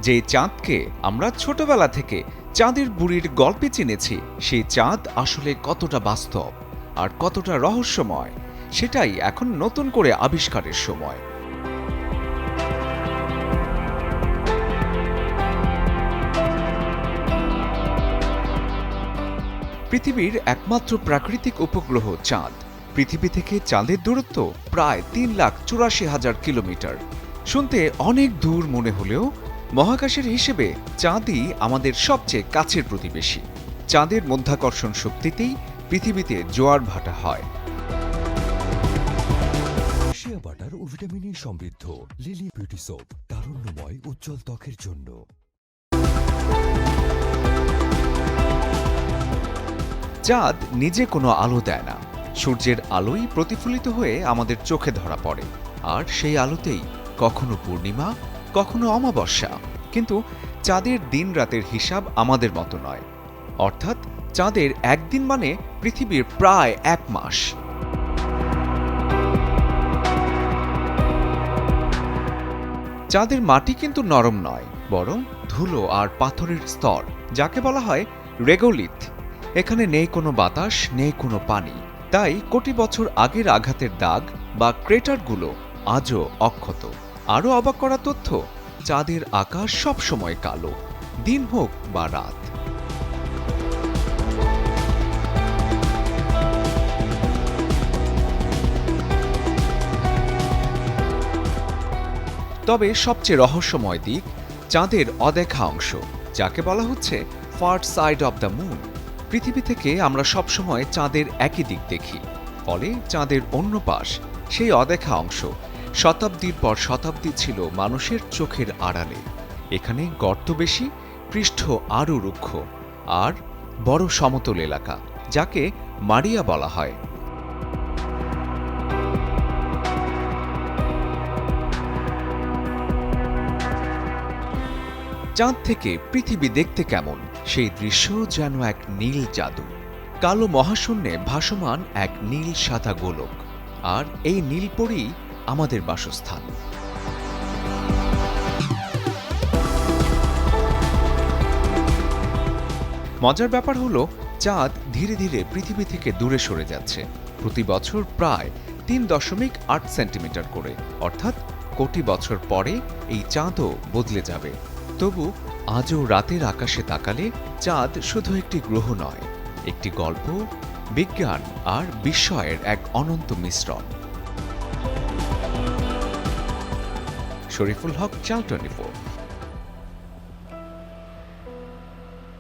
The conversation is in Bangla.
যে চাঁদকে আমরা ছোটবেলা থেকে চাঁদের বুড়ির গল্পে চিনেছি, সেই চাঁদ আসলে কতটা বাস্তব আর কতটা রহস্যময়, সেটাই এখন নতুন করে আবিষ্কারের সময়। পৃথিবীর একমাত্র প্রাকৃতিক উপগ্রহ চাঁদ। পৃথিবী থেকে চাঁদের দূরত্ব প্রায় 3,84,000 কিলোমিটার। শুনতে অনেক দূর মনে হলেও মহাকাশের হিসেবে চাঁদই আমাদের সবচেয়ে কাছের প্রতিবেশী। চাঁদের মাধ্যাকর্ষণ শক্তিতেই পৃথিবীতে জোয়ার ভাটা হয়। শিয়া বাটার ও ভিটামিন ই সমৃদ্ধ লিলি বিউটি সোপ, তারুণ্যময় উজ্জ্বল ত্বকের জন্য। চাঁদ নিজে কোনো আলো দেয় না, সূর্যের আলোই প্রতিফলিত হয়ে আমাদের চোখে ধরা পড়ে। আর সেই আলোতেই কখনো পূর্ণিমা, কখনো অমাবস্যা। কিন্তু চাঁদের দিন রাতের হিসাব আমাদের মতো নয়। অর্থাৎ চাঁদের একদিন মানে পৃথিবীর প্রায় 1 মাস। চাঁদের মাটি কিন্তু নরম নয়, বরং ধুলো আর পাথরের স্তর, যাকে বলা হয় রেগোলিথ। এখানে নেই কোনো বাতাস, নেই কোনো পানি। তাই কোটি বছর আগের আঘাতের দাগ বা ক্রেটারগুলো আজও অক্ষত। আরও অবাক করা তথ্য, চাঁদের আকাশ সবসময় কালো, দিন হোক বা রাত। তবে সবচেয়ে রহস্যময় দিক চাঁদের অদেখা অংশ, যাকে বলা হচ্ছে far side of the moon. পৃথিবী থেকে আমরা সবসময় চাঁদের একই দিক দেখি, ফলে চাঁদের অন্য পাশ, সেই অদেখা অংশ, শতাব্দীর পর শতাব্দী ছিল মানুষের চোখের আড়ালে। এখানে গর্ত বেশি, পৃষ্ঠ আরও রুক্ষ, আর বড় সমতল এলাকা, যাকে মারিয়া বলা হয়। চাঁদ থেকে পৃথিবী দেখতে কেমন, সেই দৃশ্য যেন এক নীল জাদু। কালো মহাশূন্যে ভাসমান এক নীল সাদা গোলক, আর এই নীলপরই আমাদের বাসস্থান। মজার ব্যাপার হলো, চাঁদ ধীরে ধীরে পৃথিবী থেকে দূরে সরে যাচ্ছে। প্রতি বছর প্রায় 3.8 সেন্টিমিটার করে, অর্থাৎ কোটি বছর পরে এই চাঁদও বদলে যাবে। তবু আজও রাতের আকাশে তাকালে চাঁদ শুধু একটি গ্রহ নয়, একটি গল্প, বিজ্ঞান আর বিস্ময়ের এক অনন্ত মিশ্রণ। শরীফুল হক, চ্যানেল 24।